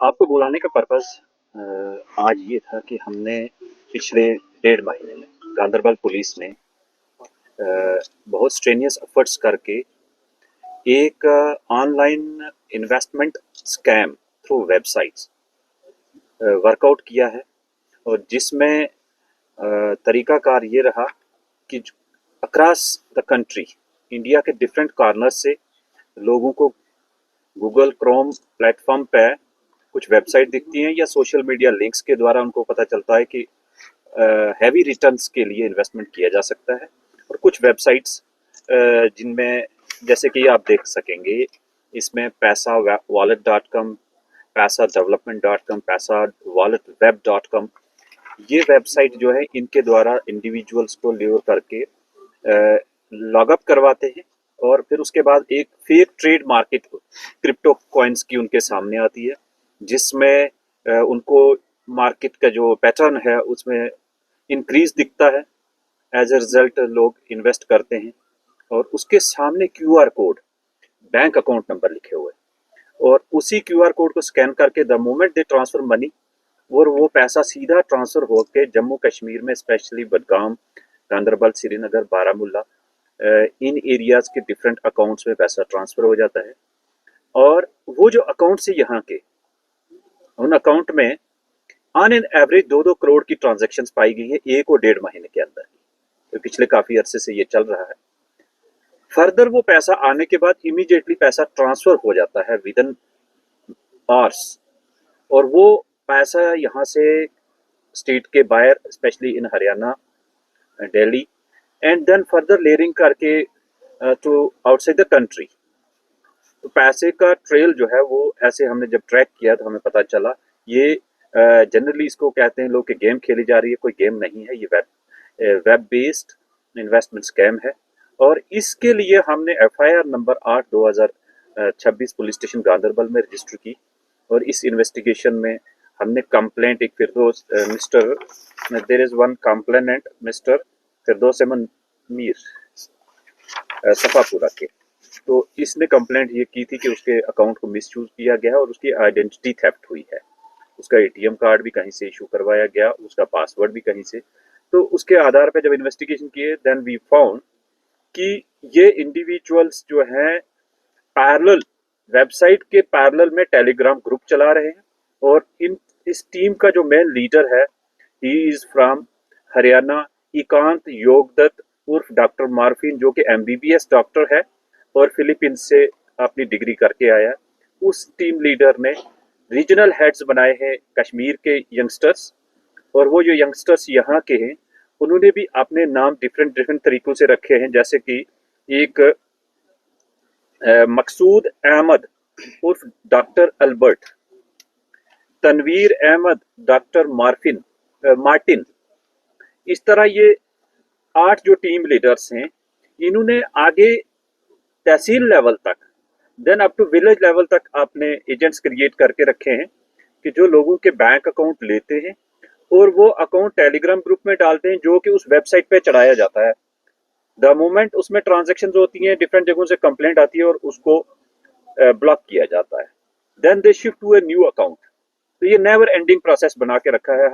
आपको बुलाने का पर्पस आज ये था कि हमने पिछले 1.5 महीने में गांदरबल पुलिस ने बहुत स्ट्रेनियस एफर्ट्स करके एक online investment scam through websites workout किया है। और जिसमें तरीकाकार ये रहा कि अक्रॉस द कंट्री इंडिया के डिफरेंट कॉर्नर से लोगों को गूगल क्रोम प्लेटफॉर्म पे कुछ वेबसाइट दिखती हैं या सोशल मीडिया लिंक्स के द्वारा उनको पता चलता है कि हैवी रिटर्न्स के लिए इन्वेस्टमेंट किया जा सकता है। और कुछ वेबसाइट्स जिनमें जैसे कि आप देख सकेंगे, इसमें पैसा वॉलेट डॉट कॉम, पैसा डेवलपमेंट डॉट कॉम, पैसा वॉलेट वेब डॉट कॉम, ये वेबसाइट जो है इनके द्वारा इंडिविजुअल्स को ल्योर करके लॉगअप करवाते हैं। और फिर उसके बाद एक fake trade market crypto coins की उनके सामने आती है, जिसमें उनको मार्केट का जो पैटर्न है उसमें इंक्रीज दिखता है। एज ए रिजल्ट लोग इन्वेस्ट करते हैं और उसके सामने QR code, bank account number लिखे हुए, और उसी क्यूआर कोड को स्कैन करके the moment they transfer money, और वो पैसा सीधा ट्रांसफर होकर जम्मू कश्मीर में स्पेशली बडगाम, गांदरबल, श्रीनगर, बारामूला, इन एरियाज के डिफरेंट अकाउंट्स में पैसा ट्रांसफर हो जाता है। और वो जो अकाउंट्स है यहाँ के, उन अकाउंट में ऑन एन एवरेज 2-2 करोड़ की ट्रांजैक्शंस पाई गई है 1 और 1.5 महीने के अंदर। तो पिछले काफी अरसे से ये चल रहा है। फर्दर वो पैसा आने के बाद इमीडिएटली पैसा ट्रांसफर हो जाता है विद इन आवर्स, और वो पैसा यहाँ से स्टेट के बाहर, specially in Haryana, Delhi, and then further layering करके टू आउटसाइड द कंट्री। तो पैसे का ट्रेल जो है वो ऐसे हमने जब ट्रैक किया तो हमें पता चला ये जनरली इसको कहते हैं लोग कि गेम खेली जा रही है। कोई गेम नहीं है, ये वेब बेस्ड इन्वेस्टमेंट स्कैम है। और इसके लिए हमने FIR number 8/2026 police station Ganderbal में रजिस्टर की। और इस इन्वेस्टिगेशन में हमने कंप्लेंट एक Firdous mister there is one complainant mister Firdous Ahmad Mir Safapura के, तो इसने कंप्लेंट ये की थी कि उसके अकाउंट को मिसयूज किया गया और उसकी आइडेंटिटी थेफ्ट हुई है। उसका एटीएम कार्ड भी कहीं से इशू करवाया गया, उसका पासवर्ड भी कहीं से। तो उसके आधार पर जब इन्वेस्टिगेशन किए, देन वी फाउंड कि ये इंडिविजुअल्स जो हैं पैरेलल वेबसाइट के पैरेलल में टेलीग्राम ग्रुप चला रहे हैं। और इस टीम का जो मेन लीडर है, ही इज फ्रॉम हरियाणा, एकांत योगदत्त उर्फ डॉक्टर मार्फिन, जो कि एमबीबीएस डॉक्टर है और फिलीपींस से अपनी डिग्री करके आया। उस टीम लीडर ने रीजनल हेड्स बनाए हैं कश्मीर के यंगस्टर्स, और वो जो यंगस्टर्स यहाँ के हैं उन्होंने भी अपने नाम डिफरेंट डिफरेंट तरीकों से रखे हैं। जैसे कि एक मकसूद अहमद उर्फ doctor Albert, Tanveer Ahmed doctor Martin. इस तरह ये 8 जो टीम लीडर्स हैं, इन्होंने आगे तहसील लेवल तक, then up to village level तक अपने एजेंट्स क्रिएट करके रखे हैं कि जो लोगों के बैंक अकाउंट लेते हैं और वो अकाउंट टेलीग्राम ग्रुप में डालते हैं, जो कि उस वेबसाइट पे चढ़ाया जाता है। द मोमेंट उसमें ट्रांजेक्शन होती हैं, डिफरेंट जगहों से कंप्लेंट आती है और उसको ब्लॉक किया जाता है। Then they shift to a new account. तो ये नेवर एंडिंग प्रोसेस बना के रखा है।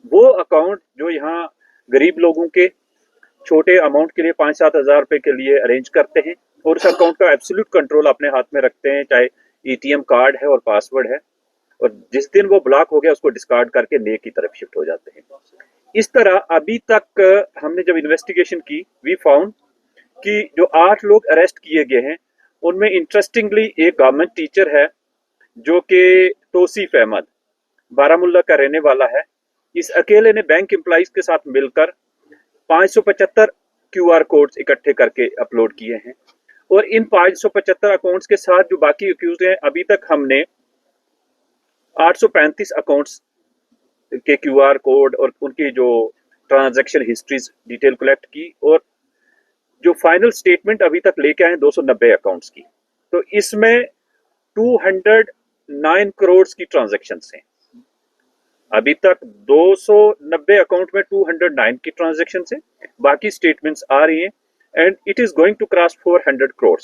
वो अकाउंट जो यहाँ गरीब लोगों के छोटे अमाउंट के लिए 5-7 हज़ार रुपए के लिए अरेंज करते हैं और उस अकाउंट का एब्सोल्यूट कंट्रोल अपने हाथ में रखते हैं, चाहे एटीएम कार्ड है और पासवर्ड है। और जिस दिन वो ब्लॉक हो गया उसको डिस्कार्ड करके नए की तरफ शिफ्ट हो जाते हैं। इस तरह अभी तक हमने जब इन्वेस्टिगेशन की, वी फाउंड कि जो 8 लोग अरेस्ट किए गए हैं उनमें इंटरेस्टिंगली एक गवर्नमेंट टीचर है जो कि तौसीफ अहमद, बारामूला का रहने वाला है। इस अकेले ने बैंक एम्प्लॉइज के साथ मिलकर 575 क्यूआर कोड्स इकट्ठे करके अपलोड किए हैं। और इन 575 अकाउंट्स के साथ जो बाकी अक्यूज हैं, अभी तक हमने 835 अकाउंट्स के क्यूआर कोड और उनकी जो ट्रांजैक्शन हिस्ट्रीज डिटेल कलेक्ट की, और जो फाइनल स्टेटमेंट अभी तक लेके आए 290 अकाउंट्स की। तो इसमें 209 करोड़ की ट्रांजैक्शन हैं। अभी तक 290 अकाउंट में 209 की ट्रांजैक्शन है, बाकी स्टेटमेंट्स आ रही हैं, and it is going to cross 400 crore.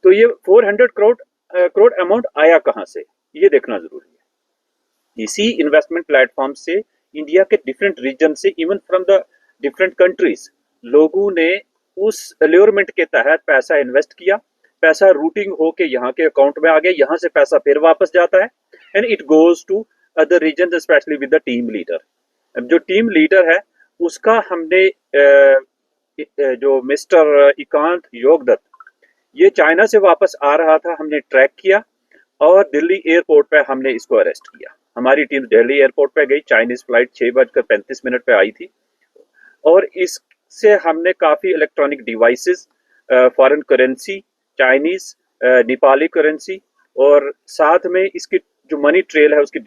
तो ये 400 करोड़ अमाउंट आया कहां से? ये देखना जरूरी है। इसी इन्वेस्टमेंट प्लेटफॉर्म से इंडिया के डिफरेंट रीजन से, even from the different countries, लोगों ने उस अल्योरमेंट के तहत पैसा इन्वेस्ट किया, पैसा रूटिंग होके यहाँ के अकाउंट में आ गया, यहाँ से पैसा फिर वापस जाता है and it goes to other region, specially with the team leader. अब जो टीम लीडर है उसका हमने जो मिस्टर इकांत योगदत्त, ये चाइना से वापस आ रहा था, हमने ट्रैक किया और दिल्ली एयरपोर्ट पे हमने इसको अरेस्ट किया। हमारी टीम दिल्ली एयरपोर्ट पे गई, चाइनीज फ्लाइट 6:35 पे आई थी और इससे हमने काफी electronic devices, foreign currency, Chinese, Nepali currency और साथ में इसकी जो मनी ट्रेल है उसकी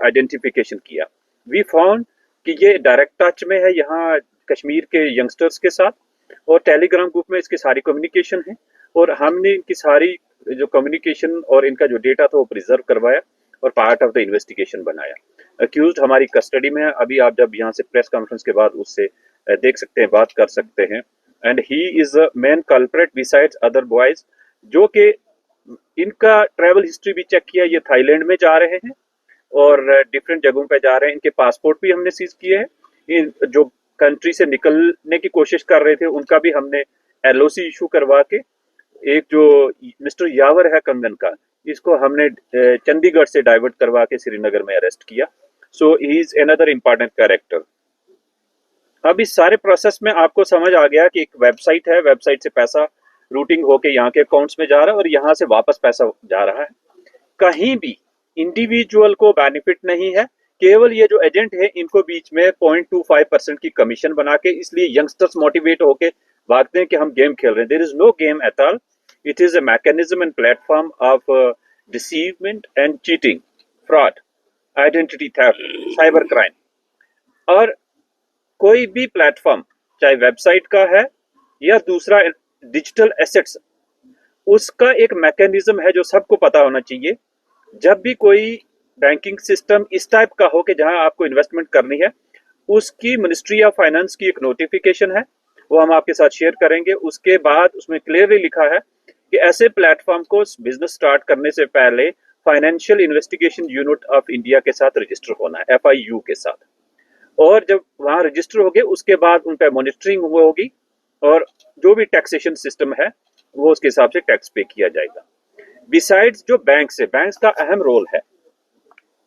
आइडेंटिफिकेशन किया। वी फाउंड कि ये डायरेक्ट टच में है यहाँ कश्मीर के यंगस्टर्स के साथ और टेलीग्राम ग्रुप में इसकी सारी कम्युनिकेशन है और हमने इनकी सारी जो कम्युनिकेशन और इनका जो डेटा था वो प्रिजर्व करवाया और पार्ट ऑफ द इन्वेस्टिगेशन बनाया। अक्यूज्ड हमारी कस्टडी में है, अभी आप जब यहाँ से प्रेस कॉन्फ्रेंस के बाद उससे देख सकते हैं, बात कर सकते हैं। And he is a main culprit besides other boys, जो कि इनका ट्रैवल हिस्ट्री भी चेक किया, ये थाईलैंड में जा रहे हैं और डिफरेंट जगहों पे जा रहे हैं। इनके पासपोर्ट भी हमने सीज किए हैं। इन जो कंट्री से निकलने की कोशिश कर रहे थे उनका भी हमने एलओसी इशू करवा के, एक जो मिस्टर यावर है कंगन का, इसको हमने चंडीगढ़ से डाइवर्ट करवा के श्रीनगर में अरेस्ट किया। So he is another important character. अब इस सारे प्रोसेस में आपको समझ आ गया कि एक वेबसाइट है, वेबसाइट से पैसा रूटिंग होके यहाँ के अकाउंट्स में जा रहा है और यहाँ से वापस पैसा जा रहा है। कहीं भी इंडिविजुअल को बेनिफिट नहीं है, केवल ये जो एजेंट है इनको बीच में 0.25% की कमीशन बना के, इसलिए यंगस्टर्स मोटिवेट होके भागते हैं कि हम गेम खेल रहे हैं। There is no game at all, it is a mechanism and platform of deceivement and cheating, fraud, identity theft, cyber crime. और कोई भी प्लेटफॉर्म, चाहे वेबसाइट का है या दूसरा डिजिटल एसेट्स, उसका एक मैकेनिज्म है जो सबको पता होना चाहिए। जब भी कोई बैंकिंग सिस्टम इस टाइप का हो कि जहां आपको इन्वेस्टमेंट करनी है, उसकी मिनिस्ट्री ऑफ फाइनेंस की एक नोटिफिकेशन है, वो हम आपके साथ शेयर करेंगे। उसके बाद उसमें क्लियरली लिखा है कि ऐसे प्लेटफॉर्म को बिजनेस स्टार्ट करने से पहले financial investigation unit of India के साथ रजिस्टर होना है, FIU के साथ। और जब वहां रजिस्टर हो गए उसके बाद उन पर मॉनिटरिंग होगी और जो भी टैक्सेशन सिस्टम है वो उसके हिसाब से टैक्स पे किया जाएगा। बिसाइड्स जो बैंक्स है, बैंक्स का अहम रोल है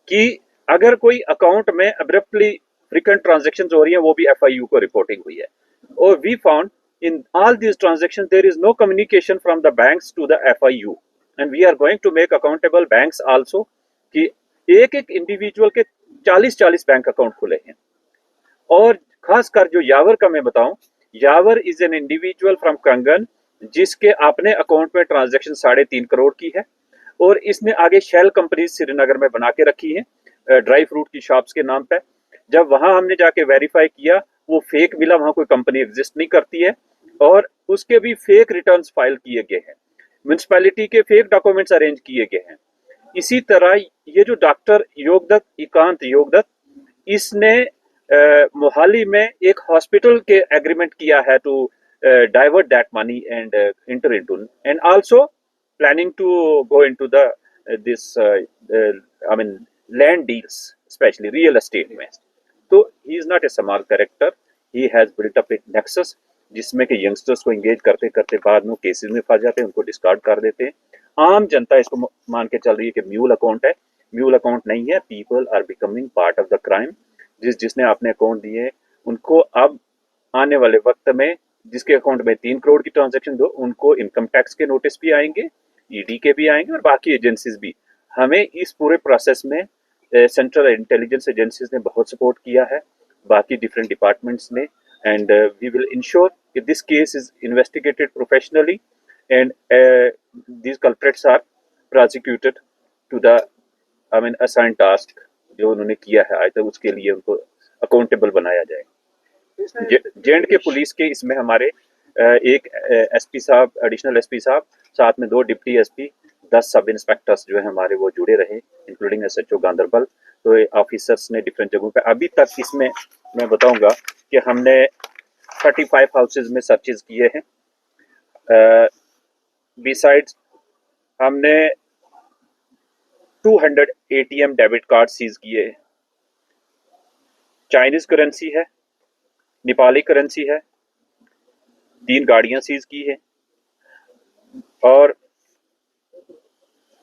कि अगर कोई अकाउंट में अब्रप्टली फ्रीक्वेंट ट्रांजेक्शन हो रही है, वो भी FIU को रिपोर्टिंग हुई है। और we found in all these transaction there is no communication from the banks to the FIU and we are going to make accountable banks also कि एक एक इंडिविजुअल के 40-40 बैंक अकाउंट खुले हैं। और खासकर जो यावर का मैं बताऊं, यावर इज एन इंडिविजुअल फ्रॉम कंगन जिसके अपने अकाउंट में ट्रांजैक्शन 3.5 करोड़ की है और इसने आगे शेल कंपनी श्रीनगर में बना के रखी है ड्राई फ्रूट की शॉप्स के नाम पे। जब वहां हमने जाके वेरीफाई किया, वो फेक मिला, वहां कोई कंपनी एग्जिस्ट नहीं करती है और उसके भी फेक रिटर्न्स फाइल किए गए हैं, म्युनिसिपैलिटी के फेक डॉक्यूमेंट्स अरेंज किए गए हैं। इसी तरह ये जो डॉक्टर योगदत्त, इकांत योगदत्त, इसने मोहाली में एक हॉस्पिटल के एग्रीमेंट किया है to divert that money and enter into, and also planning to go into the this I mean land deals, especially real estate में। तो he is not a small character, he has built up a nexus जिसमें कि youngsters को engage करते करते बाद में cases में फंस जाते हैं, उनको डिस्कार्ड कर देते हैं। आम जनता इसको मान के चल रही है कि म्यूल अकाउंट है, म्यूल अकाउंट नहीं है। People are becoming part of the crime. जिसने अपने अकाउंट दिए उनको अब आने वाले वक्त में, जिसके अकाउंट में 3 करोड़ की ट्रांजैक्शन दो, उनको इनकम टैक्स के नोटिस भी आएंगे, ईडी के भी आएंगे और बाकी एजेंसीज भी। हमें इस पूरे प्रोसेस में सेंट्रल इंटेलिजेंस एजेंसीज ने बहुत सपोर्ट किया है, बाकी डिफरेंट डिपार्टमेंट्स ने, एंड वी विल इंश्योर कि this case is investigated professionally and these culprits are prosecuted to the assign task जो उन्होंने किया है आज तक, उसके लिए उनको अकाउंटेबल बनाया जाए। जे.एंड.के पुलिस के इसमें हमारे एक एसपी साहब, एडिशनल एसपी साहब, साथ में 2 डिप्टी एसपी, 10 सब इंस्पेक्टर्स जो है हमारे वो जुड़े रहे, इंक्लूडिंग SHO गांधरबल। तो ऑफिसर्स ने डिफरेंट जगहों पे, अभी तक इसमें मैं बताऊंगा कि हमने 35 हाउसेज में सर्चेज किए हैं। बिसाइड्स हमने 200 ATM डेबिट कार्ड सीज किए हैं। चाइनीज करेंसी है, नेपाली करेंसी है, 3 गाड़ियां सीज की है और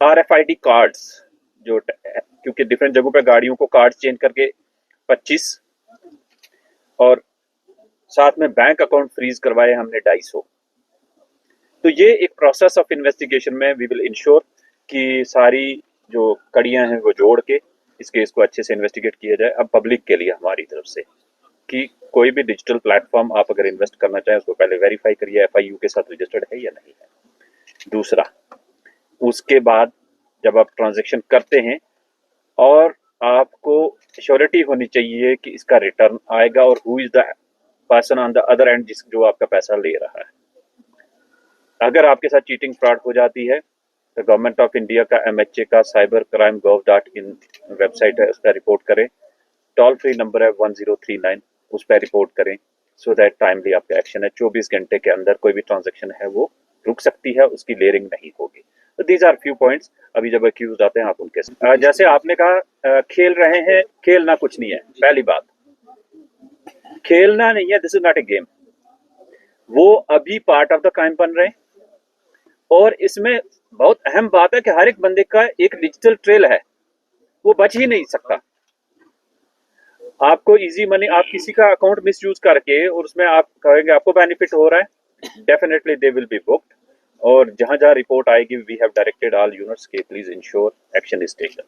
RFID कार्ड्स जो क्योंकि डिफरेंट जगहों पर गाड़ियों को कार्ड चेंज करके 25 और साथ में बैंक अकाउंट फ्रीज करवाए हमने 250। तो ये एक प्रोसेस ऑफ इन्वेस्टिगेशन में वी विल इंश्योर कि सारी जो कड़ियां हैं वो जोड़ के इस केस को अच्छे से इन्वेस्टिगेट किया जाए। अब पब्लिक के लिए हमारी तरफ से कि कोई भी डिजिटल प्लेटफॉर्म आप अगर इन्वेस्ट करना चाहें उसको पहले वेरीफाई करिए FIU के साथ रजिस्टर्ड है या नहीं है। दूसरा, उसके बाद जब आप ट्रांजैक्शन करते हैं और आपको श्योरिटी होनी चाहिए कि इसका रिटर्न आएगा और who is the person on the other and जो आपका पैसा ले रहा है। अगर आपके साथ चीटिंग फ्रॉड हो जाती है तो गवर्नमेंट ऑफ इंडिया का MHA का cybercrime.gov.in वेबसाइट है, उस पर रिपोर्ट करें। टोल फ्री नंबर है 1039, उस पर रिपोर्ट करें सो दैट टाइमली आपका एक्शन है। 24 घंटे के अंदर कोई भी ट्रांजैक्शन है वो रुक सकती है, उसकी लेयरिंग नहीं होगी। तो दीज आर फ्यू पॉइंट्स। अभी जब अक्यूज आते हैं आप उनके जैसे आपने कहा खेल रहे हैं, खेलना कुछ नहीं है। पहली बात, खेलना नहीं है, this is not a game. वो अभी पार्ट ऑफ द क्राइम बन रहे हैं और इसमें बहुत अहम बात है कि हर एक बंदे का एक डिजिटल ट्रेल है, वो बच ही नहीं सकता। आपको इजी मनी, आप किसी का अकाउंट मिसयूज करके और उसमें आप कहेंगे आपको बेनिफिट हो रहा है, definitely they will be booked. और जहां जहां रिपोर्ट आएगी we have directed all units के please ensure action is taken.